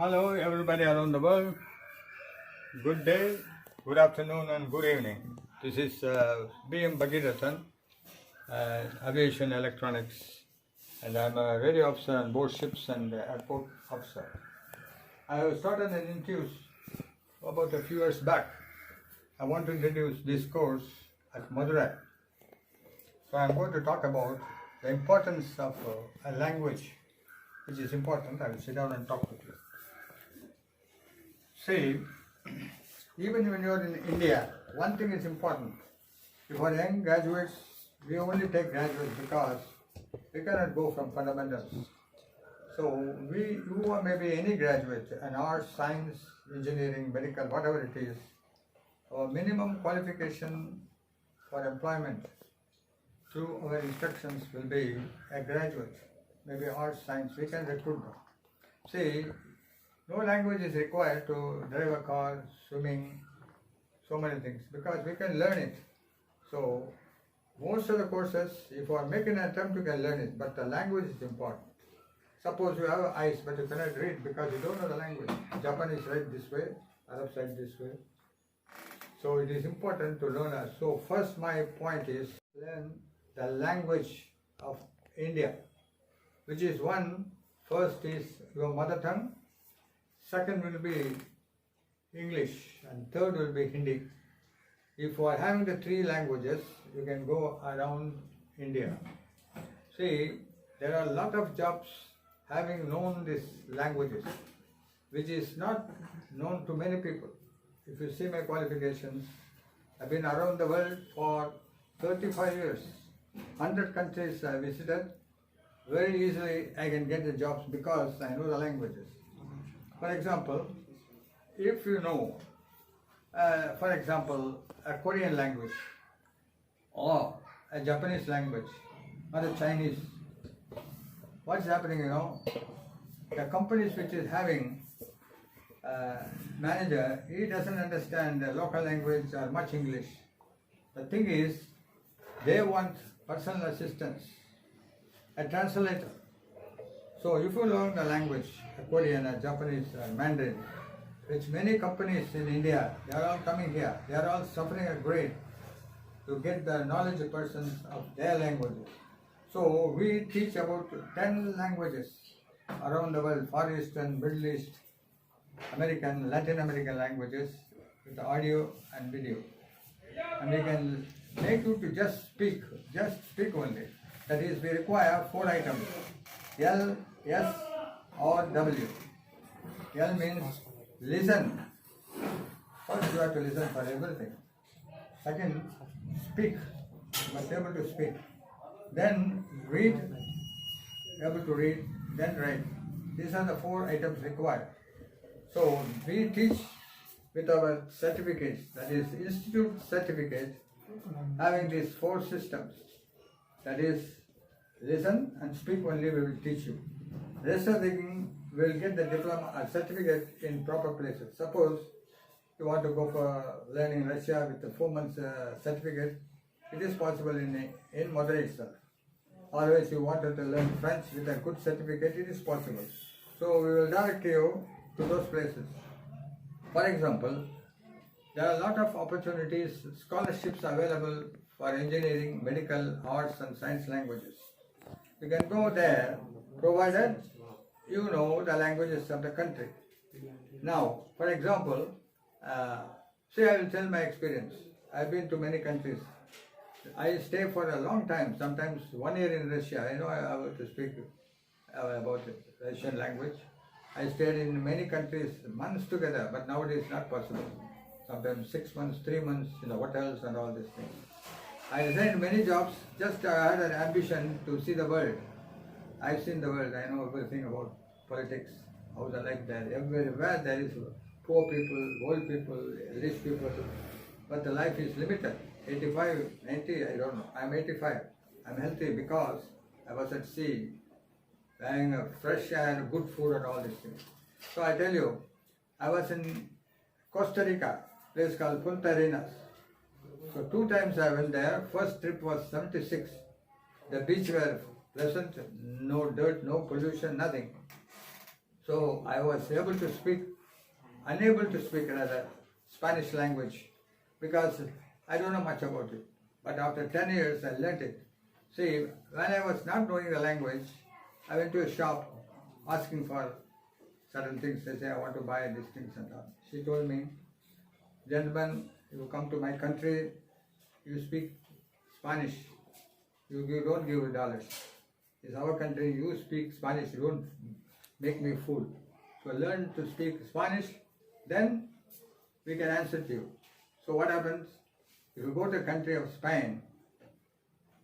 Hello, everybody around the world. Good day, good afternoon, and good evening. This is B.M. Bhagirathan, Aviation Electronics, and I'm a radio officer on board ships and airport officer. I have started an interview about a few years back. I want to introduce this course at Madurai. So I'm going to talk about the importance of a language, which is important. I will sit down and talk with you. See, even when you're in India, one thing is important. If our young graduates, we only take graduates because we cannot go from fundamentals. So you are maybe any graduate, an arts, science, engineering, medical, whatever it is, our minimum qualification for employment through our instructions will be a graduate, maybe arts, science, we can recruit them. See, no language is required to drive a car, swimming, so many things, because we can learn it. So, most of the courses, if you are making an attempt, you can learn it, but the language is important. Suppose you have eyes, but you cannot read because you don't know the language. Japanese write this way, Arabs write this way. So, it is important to learn. So, first my point is learn the language of India, which is first is your mother tongue, second will be English, and third will be Hindi. If you are having the three languages, you can go around India. See, there are a lot of jobs having known these languages, which is not known to many people. If you see my qualifications, I've been around the world for 35 years. 100 countries I visited. Very easily I can get the jobs because I know the languages. For example, if you know, for example, a Korean language or a Japanese language or a Chinese, what's happening, the companies which is having manager, he doesn't understand the local language or much English. The thing is, they want personal assistance, a translator. So if you learn the language, Korean, Japanese, Mandarin, which many companies in India, they are all coming here, they are all suffering a grade to get the knowledge of persons of their languages. So we teach about 10 languages around the world, Far Eastern, Middle East, American, Latin American languages with audio and video. And we can make you to just speak only. That is, we require 4 items, L, S or W. L means listen. First you have to listen for everything. Second, speak. You must be able to speak. Then read, able to read, then write. These are the 4 items required. So we teach with our certificates, that is institute certificate, having these 4 systems. That is, listen and speak only we will teach you. Rest of the thing will get the diploma or certificate in proper places. Suppose you want to go for learning Russia with a 4 months certificate, it is possible in Madurai itself. Otherwise you wanted to learn French with a good certificate, it is possible. So we will direct you to those places. For example, there are a lot of opportunities, scholarships available for engineering, medical, arts and science languages. You can go there, provided you know the languages of the country. Now, for example, say I will tell my experience. I've been to many countries. I stay for a long time, sometimes 1 year in Russia. I know I have to speak about Russian language. I stayed in many countries months together, but nowadays not possible. Sometimes 6 months, 3 months in the hotels and all these things. I resigned many jobs, just I had an ambition to see the world. I've seen the world, I know everything about politics, how the life there. Everywhere there is poor people, old people, rich people, but the life is limited. 85, 90, I don't know. I'm 85. I'm healthy because I was at sea, having a fresh air, good food and all these things. So I tell you, I was in Costa Rica, place called Punta Arenas. So 2 times I went there. First trip was 76. The beach were pleasant, no dirt, no pollution, nothing. So I was unable to speak rather Spanish language because I don't know much about it. But after 10 years I learnt it. See, when I was not knowing the language, I went to a shop asking for certain things. They say, I want to buy these things and all. She told me, gentlemen, you come to my country, you speak Spanish, you don't give dollars. It's our country, you speak Spanish, you don't make me fool. So learn to speak Spanish, then we can answer to you. So what happens? If you go to the country of Spain,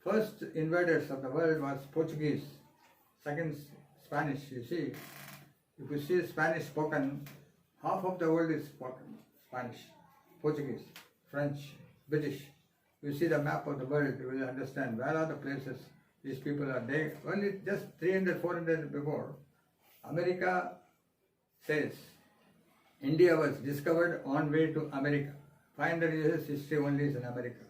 first invaders of the world was Portuguese, second Spanish. You see, if you see Spanish spoken, half of the world is spoken Spanish, Portuguese, French, British. You see the map of the world, you will understand where are the places these people are. They only just 300, 400 before, America says India was discovered on way to America. 500 years history only is in America.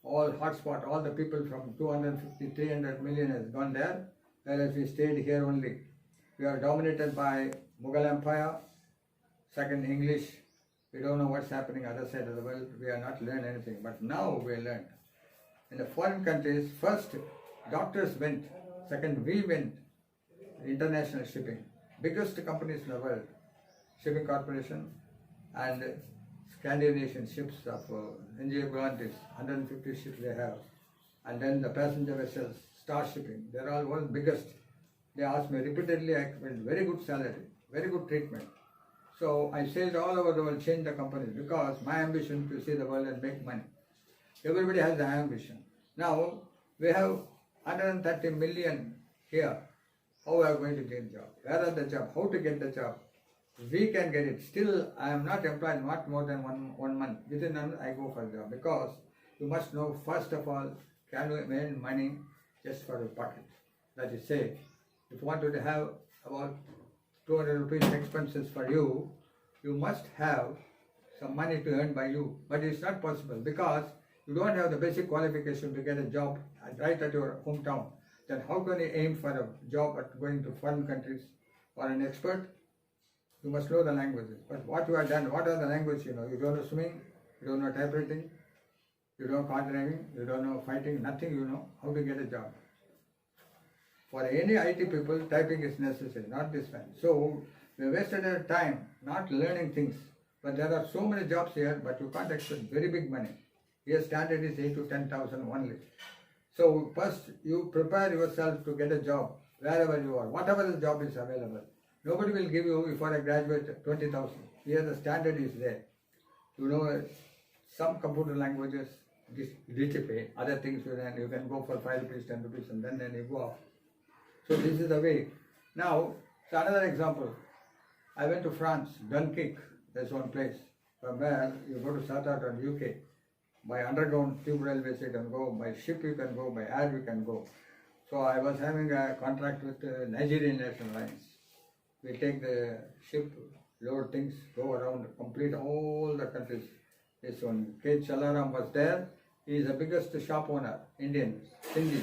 All hotspot, all the people from 250, 300 million has gone there, whereas we stayed here only. We are dominated by Mughal Empire, second English. We don't know what's happening other side of the world. We are not learned anything, but now we learned. In the foreign countries, first doctors went, second we went. International shipping, biggest companies in the world, shipping corporation and Scandinavian ships of NGA Galantis, 150 ships they have, and then the passenger vessels, Star Shipping, they're all world biggest. They asked me repeatedly, I went very good salary, very good treatment. So I sailed all over the world, changed the companies because my ambition to see the world and make money. Everybody has the ambition. Now we have 130 million here. How are we going to get job? Where are the job? How to get the job? We can get it. Still, I am not employed not more than one month. Within a month, I go for the job because you must know first of all, can you earn money just for your pocket? That is say, if you wanted to have about 200 rupees expenses for you, you must have some money to earn by you. But it's not possible because you don't have the basic qualification to get a job right at your hometown. Then how can you aim for a job at going to foreign countries or an expert? You must know the languages. But what you have done, what are the languages you know? You don't know swimming, you don't know typewriting, you don't know card driving, you don't know fighting, nothing you know. How to get a job? For any IT people, typing is necessary, not this one. So we wasted our time not learning things. But there are so many jobs here, but you can't expect very big money. Here standard is 8 to 10,000 only. So first you prepare yourself to get a job wherever you are, whatever the job is available. Nobody will give you, if you are a graduate, 20,000. Here the standard is there. You know, some computer languages, DTP, other things you can go for 5 rupees, 10 rupees and then you go off. So this is the way. Now, so another example. I went to France, Dunkirk, there's one place. From where you go to Southampton, UK. By underground tube railways you can go, by ship you can go, by air you can go. So I was having a contract with Nigerian National Lines. We take the ship, load things, go around, complete all the countries. This one, K. Chalaram was there. He is the biggest shop owner, Indian, Sindhi.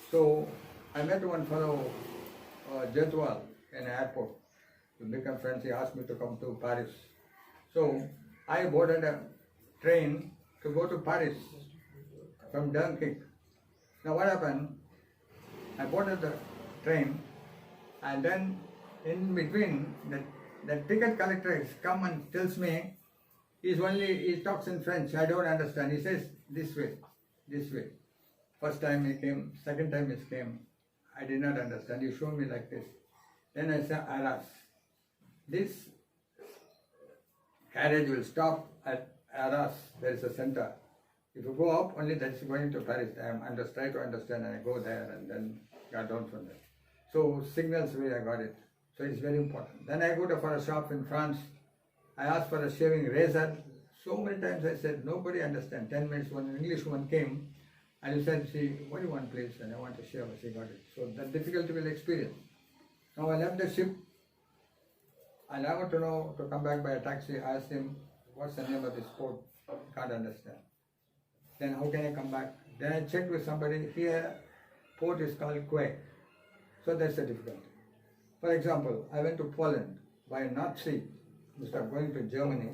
So I met one fellow, Jetwal, in an airport. We became friends. He asked me to come to Paris. So I boarded a train to go to Paris from Dunkirk. Now what happened? I boarded the train and then in between the ticket collector has come and tells me he talks in French. I don't understand. He says this way. First time he came, second time he came. I did not understand. He showed me like this. Then I said, Arras. This carriage will stop at Arras. There is a center. If you go up, only that is going to Paris. I try to understand and I go there and then got down from there. So signals way I got it. So it's very important. Then I go to for a shop in France. I asked for a shaving razor. So many times I said, nobody understands. 10 minutes when an English woman came and he said, see, what do you want please? And I want to shave. She got it. So that difficulty will experience. Now I left the ship and I want to know to come back by a taxi. I asked him, what's the name of this port? Can't understand. Then how can I come back? Then I checked with somebody. Here, port is called Quay. So that's the difficulty. For example, I went to Poland by North Sea instead of going to Germany.